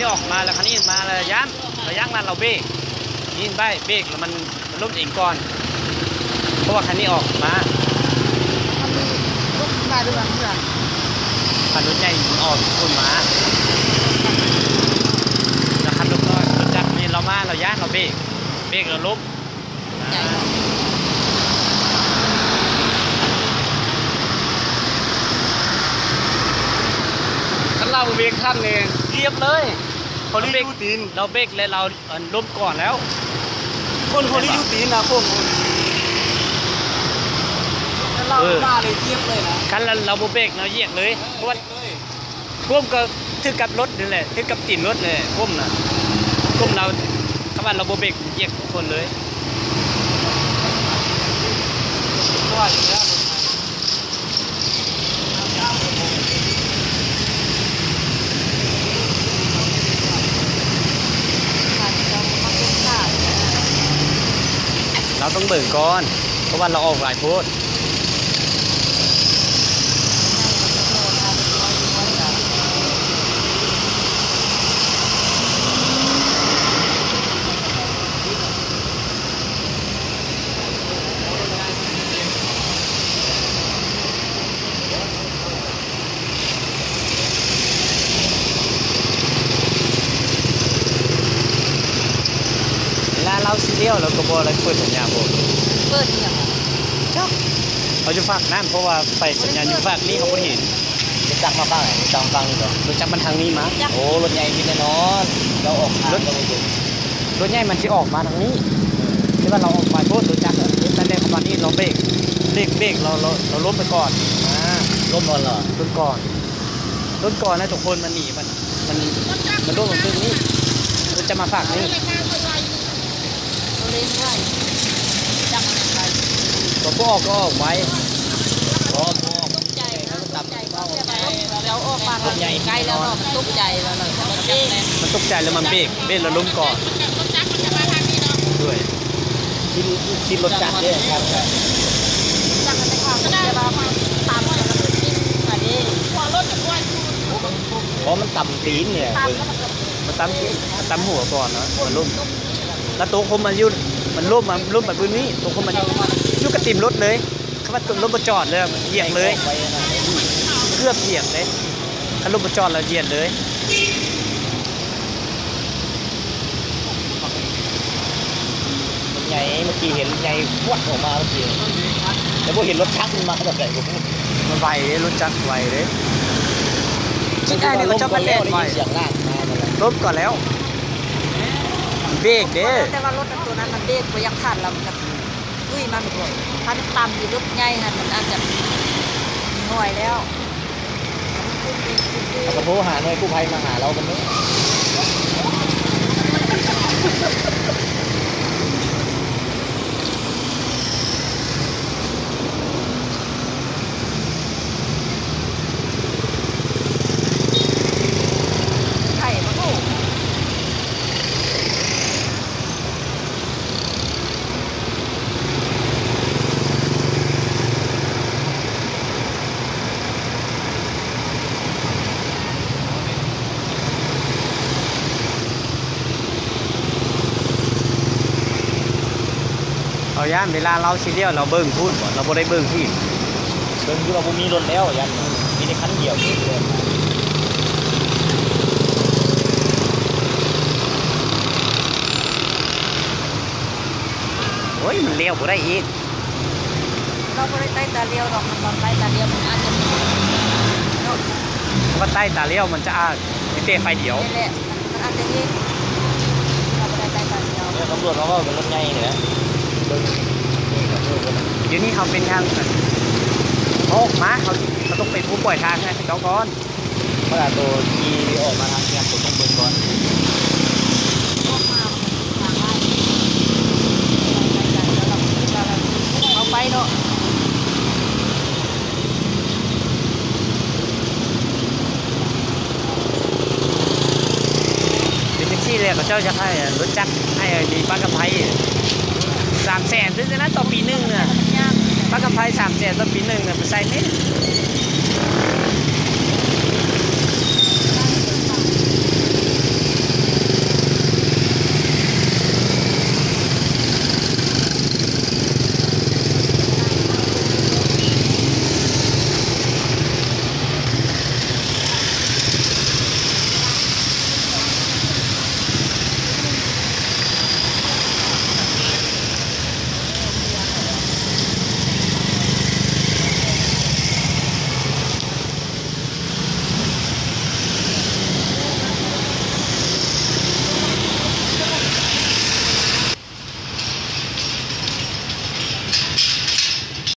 นี้ออกมาแล้วคันนี้มาแล้วย้ำเรายั้งนั้นเราเบรกยินใบเบรกแล้วมันล้มเองก่อนเพราะว่าคันนี้ออกมามาดูบ้างเพื่อนคันรถใหญ่ออกคนมาแล้วคันรถน้อยรถจักรนี่เรามาเรายั้งเราเบรกเราล้มเราเบรกขั้นเองเรียบเลยพอเบรกตีนเราเบรกเลยเราล้มก่อนแล้วคนพอรียูตีนนะพวกเราบ้าเลยเทียบเลยนะคันเราเบรกเราเหยียบเลยเพราะว่าก้มก็ถือกับรถนี่แหละถือกับตีนรถเลยก้มนะก้มเราคำว่าเราเบรกเหยียบทุกคนเลยว่าอย่างนี้เราต้องเบิ่งก่อนเพราะว่าเราออกหลายโพสเราซีเรียลเราก็บอกอะไรเปิดสัญญาณบอกเปิดอย่างเขาจะฝากนั่นเพราะว่าไปสัญญาณอยู่ฝากนี่เขาไม่เห็นรถจักรมาฟังไหนรถจักรฟังนี่เหรอรถจักรมันทางนี้มั้งโอ้รถใหญ่มีแน่นอนเราออกทางเราไม่ดูรถใหญ่มันจะออกมาทางนี้ที่ว่าเราออกมาโทษรถจักรแต่ในประมาณนี้เราเบรกเราล้มไปก่อนล้มก่อนเหรอล้มก่อนนะทุกคนมันหนีมันล้มตรงนี้มันจะมาฝากนี่เล่นได้จับอะไรก็ออกไว้ตกใจนะตับเราออกมาใกล้แล้วมันตกใจแล้วมันตกใจแล้วมันเบรกแล้วล้มก่อนด้วยชิมรถจักรเนี่ยครับจักรในความก็ได้เราตามกันแล้วกินมาดิหัวรถด้วยเพราะมันต่ำตีนเนี่ยมันตั้มหัวก่อนนะมันล้มแล้วตัวคมมันล้มแบบนี้ตัวคมมันยุ่กระติ่มรถเลยเขาว่าตัวรถมาจอดเลยเหยียบเลยเกือบเหยียบเลยถ้ารถมาจอดเราเหยียบเลยใหญ่เมื่อกี้เห็นใหญ่วัดออกมาเมื่อกี้แต่พอเห็นรถชักมันมาแบบไหนมันไวเลยรถจักรไวเลยชิ้นได้เนี่ยก็ชอบมันแดดไวเสียงลากมาลบก่อนแล้วเบรกเด้แต่ว่ารถตัวนั้นมันเบรกไปยังทันเราจะมันด้วยถ้าต่ำอยู่รถใหญ่มันอาจจะหน่วยแล้วกระโปงหาหน่วยกู้ภัยมาหาเรากันนี้เอาย่านเวลาเราซีเรียลเราเบิ้งพูดก่อนเราไม่ได้เบิ้งที่เบิ้งที่เราไม่มีรถแล้วยันมีในคันเดียวนี่เลยโอ้ยมันเลี้ยวบ่ได้อีกเราไม่ได้ใต้ตาเลี้ยวหรอกมันใต้ตาเลี้ยวมันอาจจะว่าใต้ตาเลี้ยวมันจะมีเตะไฟเดียวนี่แหละมันอาจจะยิ่งเราไม่ได้ใต้ตาเลี้ยวตำรวจเขาก็เป็นรถใหญ่เนี่ยเดี๋ยวนี้เขาเป็นทางโอ้มาเขาต้องเป็นผู้ปล่อยทางไงเจ้าก้อนเมื่อตัวขี่ออกมาทางเนี้ยผมต้องเบิ่งก่อนเอาไปเนาะเป็นแท็กซี่เลยเขาเจ้าจะให้รถจักรให้ดีป้ากระไพ300,000ซื้อนะต่อปีนึงเนี่ยป้ากระไพ300,000ต่อปีนึงเนี่ยไปใส่นี่